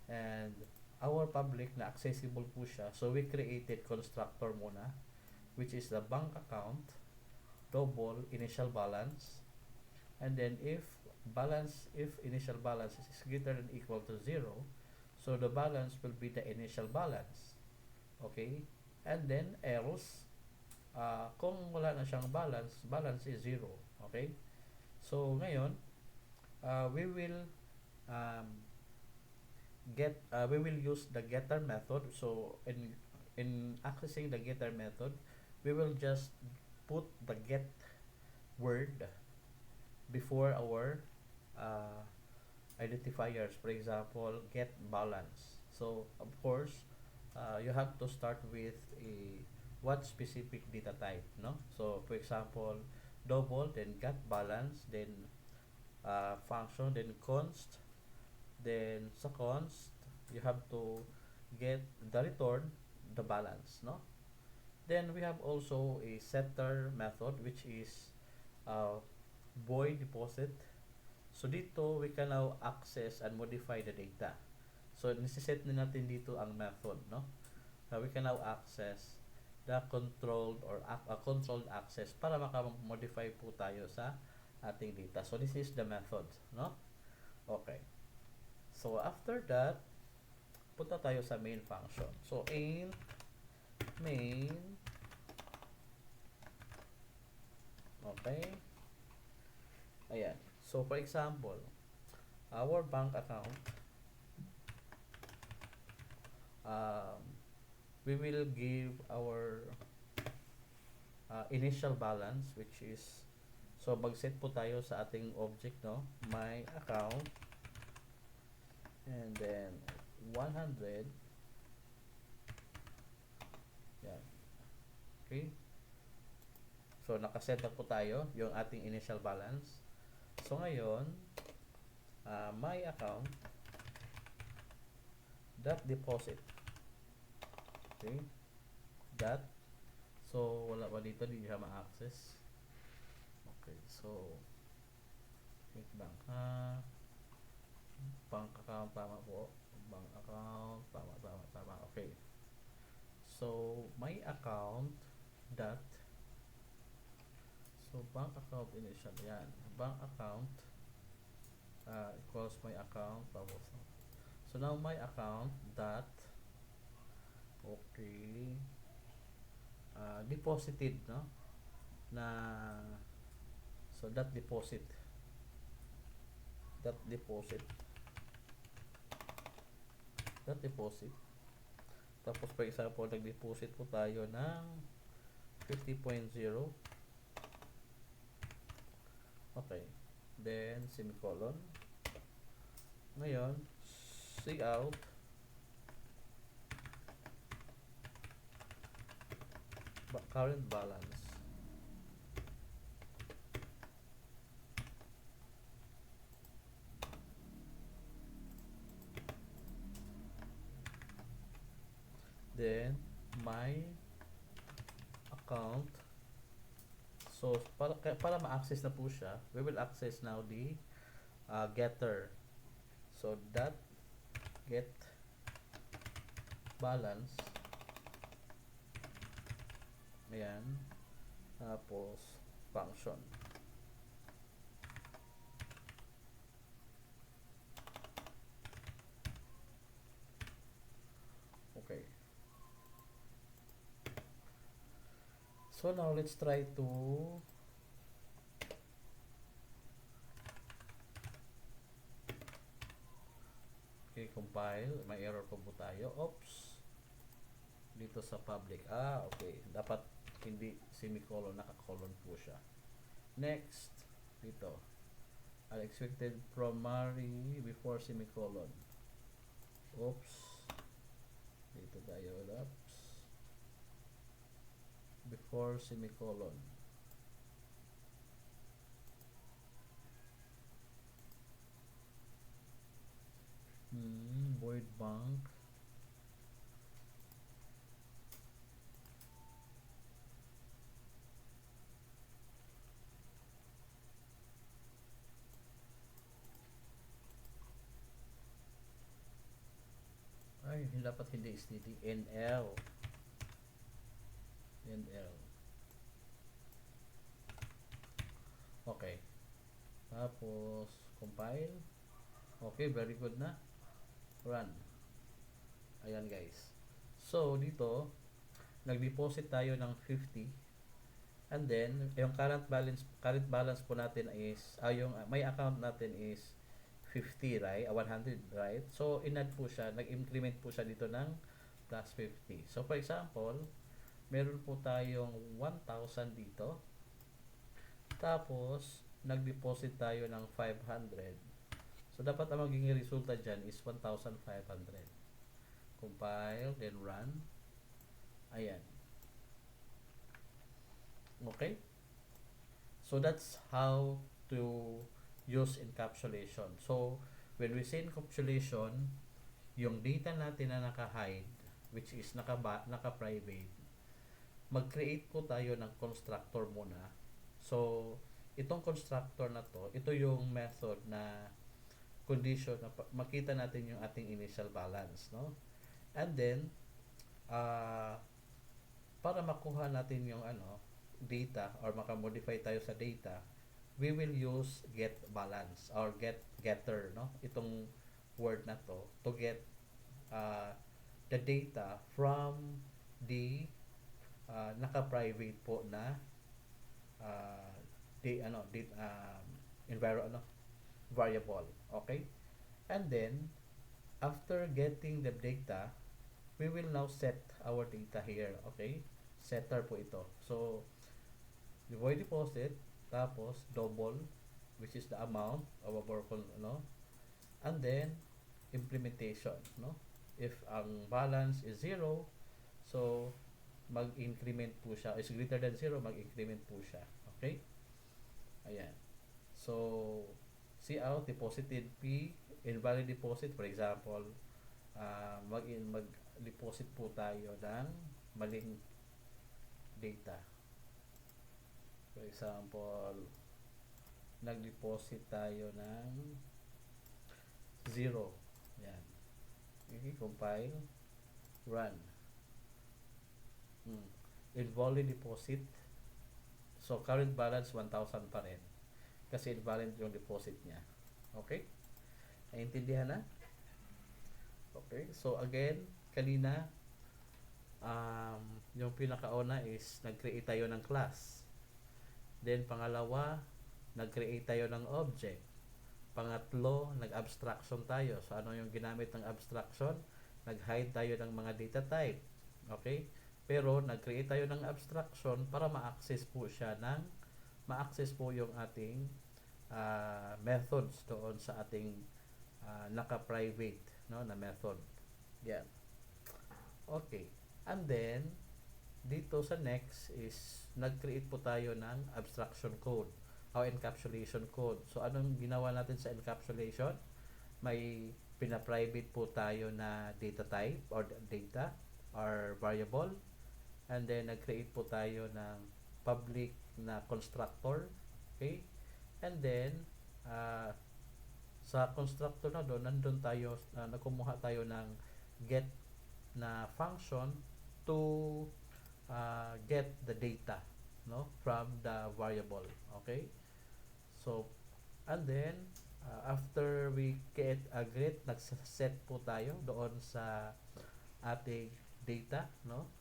Speaker 1: and our public na accessible po siya. So we created constructor muna, which is the bank account double initial balance, and then if initial balance is greater than equal to 0, so the balance will be the initial balance. Okay, and then else kung wala na siyang balance is 0. Okay, so ngayon we will we will use the getter method. So in accessing the getter method, we will just put the get word before our identifiers. For example, get balance. So of course, you have to start with what specific data type, no? So for example, double, then get balance, then function, then const, then sa const you have to get the return, the balance, no? Then we have also a setter method, which is void deposit. So dito we can now access and modify the data. So nisiset na natin dito ang method, no? We can now access the controlled or controlled access para maka-modify po tayo sa ating data. So this is the method, no? Okay. So after that, punta tayo sa main function. So int main. Okay. Ayan. So, for example, our bank account, um, we will give our initial balance, which is, so mag-set po tayo sa ating object, no? My account, and then 100. Yan. Okay. So, nakaset na po tayo yung ating initial balance. So, ngayon, my account dot deposit. Okay. Dot. So, wala pa dito, hindi siya ma-access. Okay. So, wait lang. Bank account, tama po. Bank account, tama. Okay. So, my account dot, so bank account initial, yan. Bank account equals my account, tapos. So, now my account dot, okay, deposited, no? Na, so that deposit. That deposit. Tapos, for example, nag-deposit po tayo ng 50.0. Okay. Then, semicolon. Ngayon, see out. Current balance. Then, my account. So, para ma-access na po siya, we will access now the getter. So, that get balance. Ayan. Tapos, function. Okay. So, now let's try to compile. May error po tayo. Oops. Dito sa public. Okay. Dapat hindi semicolon, naka-colon po siya. Next. Dito. Unexpected primary before semicolon. Oops. Dito tayo. Oops. Before semicolon. Void bank. Ay, dapat hindi STD. NL. Okay. Tapos, compile. Okay, very good na. Run. Ayan guys. So, dito, nag-deposit tayo ng 50. And then, yung current balance po natin is, yung may account natin is 50, right? 100, right? So, in-add po siya, nag-increment po siya dito ng plus 50. So, for example, meron po tayong 1,000 dito. Tapos, nag-deposit tayo ng 500. So, dapat ang magiging resulta dyan is 1,500. Compile, then run. Ayan. Okay? So, that's how to use encapsulation. So, when we say encapsulation, yung data natin na naka-hide, which is naka-private, mag-create po tayo ng constructor muna. So, itong constructor na to, ito yung method na condition na makita natin yung ating initial balance, no? And then, para makuha natin yung data or makamodify tayo sa data, we will use get balance or getter, no? Itong word na to get the data from the naka-private po na uh, di variable. Okay? And then after getting the data, we will now set our data here. Okay? Setter po ito. So the void deposit, tapos double, which is the amount of our and then implementation, no? If ang balance is 0, so mag-increment po siya. Is greater than 0, mag-increment po siya. Okay? Ayan. So, see out, deposited P, invalid deposit, for example, mag-deposit po tayo ng maling data. For example, nag-deposit tayo ng 0. Yan. Okay, compile, run. Invalid deposit. So, current balance 1,000 pa rin. Kasi invalid yung deposit niya. Okay? Naintindihan na? Okay. So, again, kanina, yung pinakauna is nag-create tayo ng class. Then, pangalawa, nag-create tayo ng object. Pangatlo, nag-abstraction tayo. So, ano yung ginamit ng abstraction? Nag-hide tayo ng mga data type. Okay? Pero, nag-create tayo ng abstraction para ma-access po yung ating methods doon sa ating naka-private, no, na method. Yan. Okay. And then, dito sa next is nag-create po tayo ng abstraction code o encapsulation code. So, anong ginawa natin sa encapsulation? May pina-private po tayo na data type or data or variable. And then, nag-create po tayo ng public na constructor. Okay? And then, sa constructor na doon, nandun tayo, nakumuha tayo ng get na function to get the data, no, from the variable. Okay? So, and then after we get nagset po tayo doon sa ating data, no,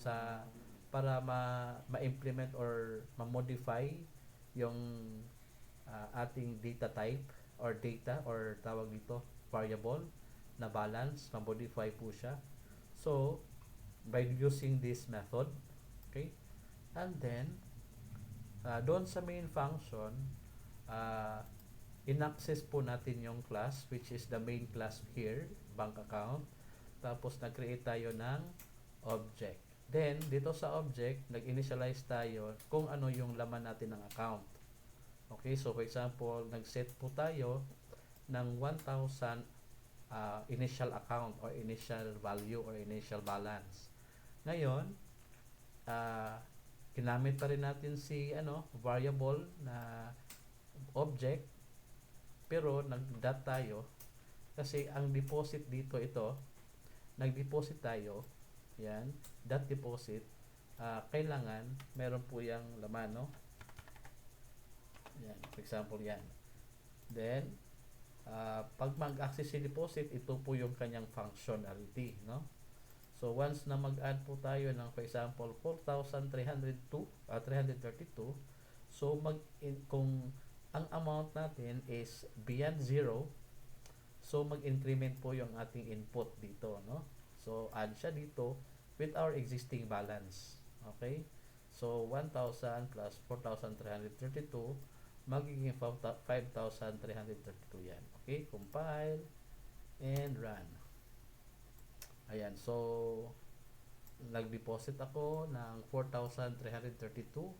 Speaker 1: sa para ma-implement or ma-modify yung ating data type or data or tawag dito variable na balance, ma-modify po siya. So, by using this method, okay, and then doon sa main function, in-access po natin yung class, which is the main class here, bank account. Tapos nag-create tayo ng object. Then dito sa object, nag-initialize tayo kung ano yung laman natin ng account. Okay, so for example, nag-set po tayo ng 1,000 initial account or initial value or initial balance. Ngayon, ginamit pa rin natin si variable na object, pero nag-dot tayo kasi ang deposit dito nag-deposit tayo, yan, dot deposit, kailangan meron po yung laman, no? Yan, for example yan. Then, pag mag-access si deposit, ito po yung kanyang functionality, no? So, once na mag-add po tayo ng, for example, 4,332, so kung ang amount natin is beyond 0, so mag-increment po yung ating input dito, no? So, add siya dito with our existing balance. Okay? So, 1,000 plus 4,332, magiging 5,332 yan. Okay? Compile and run. Ayan. So, nag-deposit ako ng 4,332.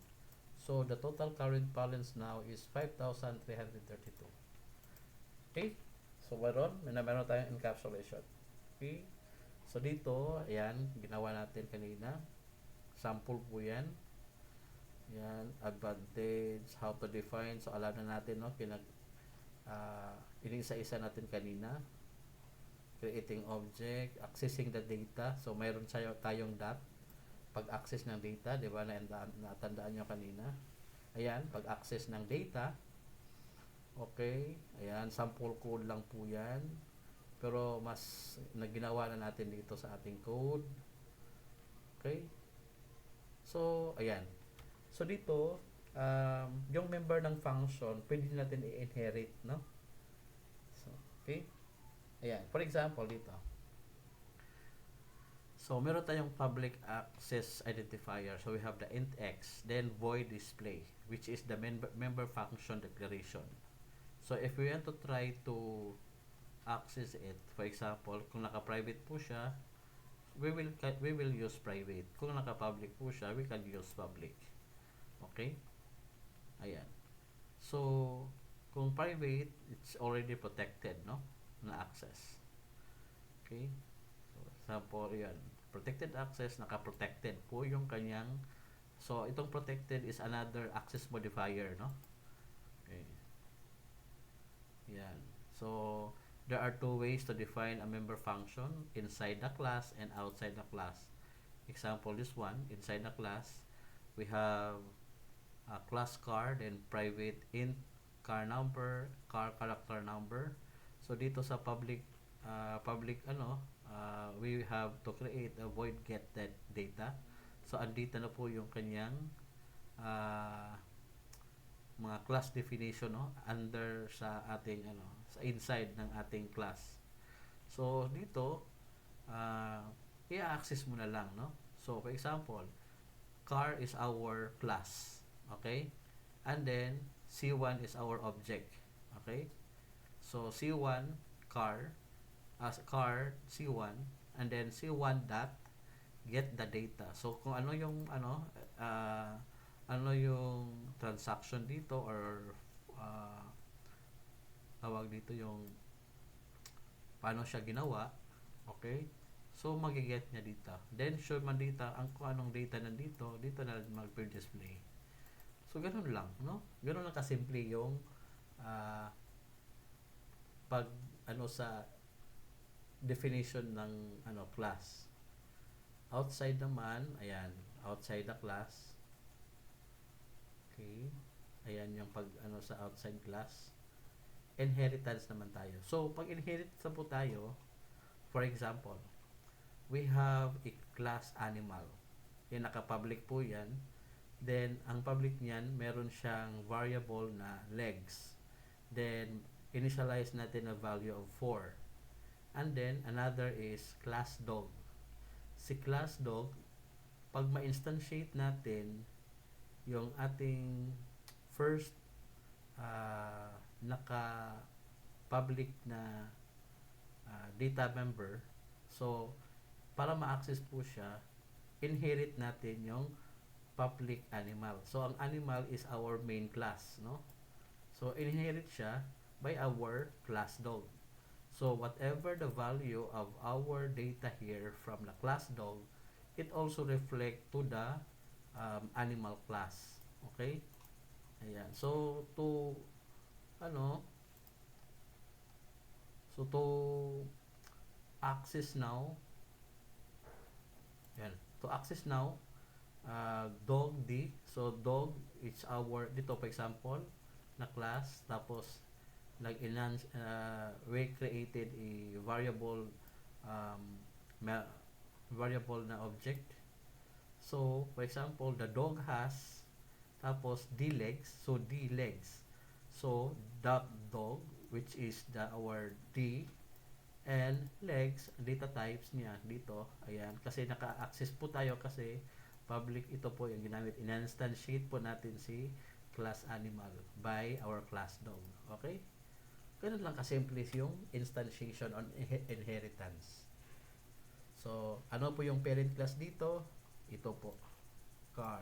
Speaker 1: So, the total current balance now is 5,332. Okay? So, meron tayong encapsulation. Okay? So, dito, ayan, ginawa natin kanina. Sample po yan. Yan, advantage, how to define. So, alam na natin, no? Inisa-isa natin kanina. Creating object, accessing the data. So, mayroon tayong dot. Pag-access ng data, di ba? Natandaan nyo kanina. Ayan, pag-access ng data. Okay. Ayan, sample code lang po yan. Pero mas naginawa na natin dito sa ating code. Okay. So, ayan. So, dito, yung member ng function, pwede natin i-inherit, no? So, okay? Ayan. For example, dito. So, meron tayong public access identifier. So, we have the int x, then void display, which is the member function declaration. So, if we want to try to access it, for example, kung naka-private po siya, we will use private. Kung naka-public po siya, we can use public. Okay? Ayan. So, kung private, it's already protected, no? Na access. Okay? So, example, yan. Protected access, naka-protected po yung kanyang. So, itong protected is another access modifier, no? Okay. Yan. So, there are two ways to define a member function, inside the class and outside the class. Example, this one, inside the class, we have a class car, then private int car number, car character number. So, dito sa public, we have to create a void get that data. So, andito na po yung kanyang uh, mga class definition, no, under sa ating sa inside ng ating class. So dito i-access mo na lang, no. So for example, car is our class, okay, and then C1 is our object, okay. So C1 car as car C1, and then C1 dot get the data. So kung ano yung ano yung transaction dito, or uh, tawag dito yung paano siya ginawa, okay? So magiget niya dito. Then show man dito ang kung anong data nandito, dito na mag-display. So ganun lang, no? Ganun lang kasimple yung uh, pag sa definition ng class. Outside naman, ayan, outside the class. Okay. Ayan yung pag sa outside class. Inheritance naman tayo. So, pag inherit na po tayo, for example, we have a class animal. Yan, naka-public po yan. Then, ang public niyan, meron siyang variable na legs. Then, initialize natin a value of 4. And then, another is class dog. Si class dog, pag ma-instantiate natin yung ating first naka-public na data member, so, para ma-access po siya, inherit natin yung public animal. So, ang animal is our main class, no? So, inherit siya by our class dog. So, whatever the value of our data here from the class dog, it also reflect to the animal class. Okay? Ayan. So, to to access now, yan, to access now, dog D. So, dog is our, dito for example, na class, tapos nag-enhance, we created a variable variable na object. So, for example, the dog has, tapos D legs, so D legs. So, dot dog, which is our D, and legs, data types niya dito, ayan, kasi naka-access po tayo kasi public ito po yung ginamit. In-instantiate po natin si class animal by our class dog. Okay? Ganun lang kasimple yung instantiation on inheritance. So, ano po yung parent class dito? Ito po. Car.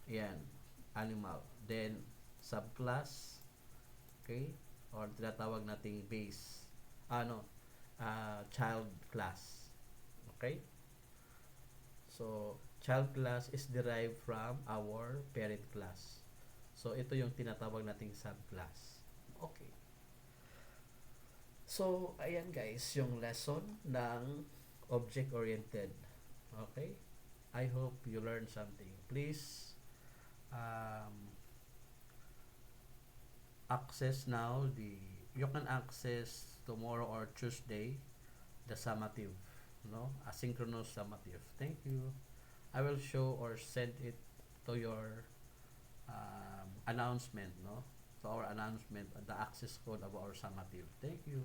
Speaker 1: Yan. Animal. Then, subclass. Okay? Or tinatawag nating base. Child class. Okay? So, child class is derived from our parent class. So, ito yung tinatawag nating subclass. Okay. So, ayan guys, yung lesson ng object-oriented. Okay? I hope you learned something. Please access now you can access tomorrow or Tuesday the summative, asynchronous summative. Thank you. I will show or send it to your announcement, no? To our announcement, the access code of our Sangatil. Thank you.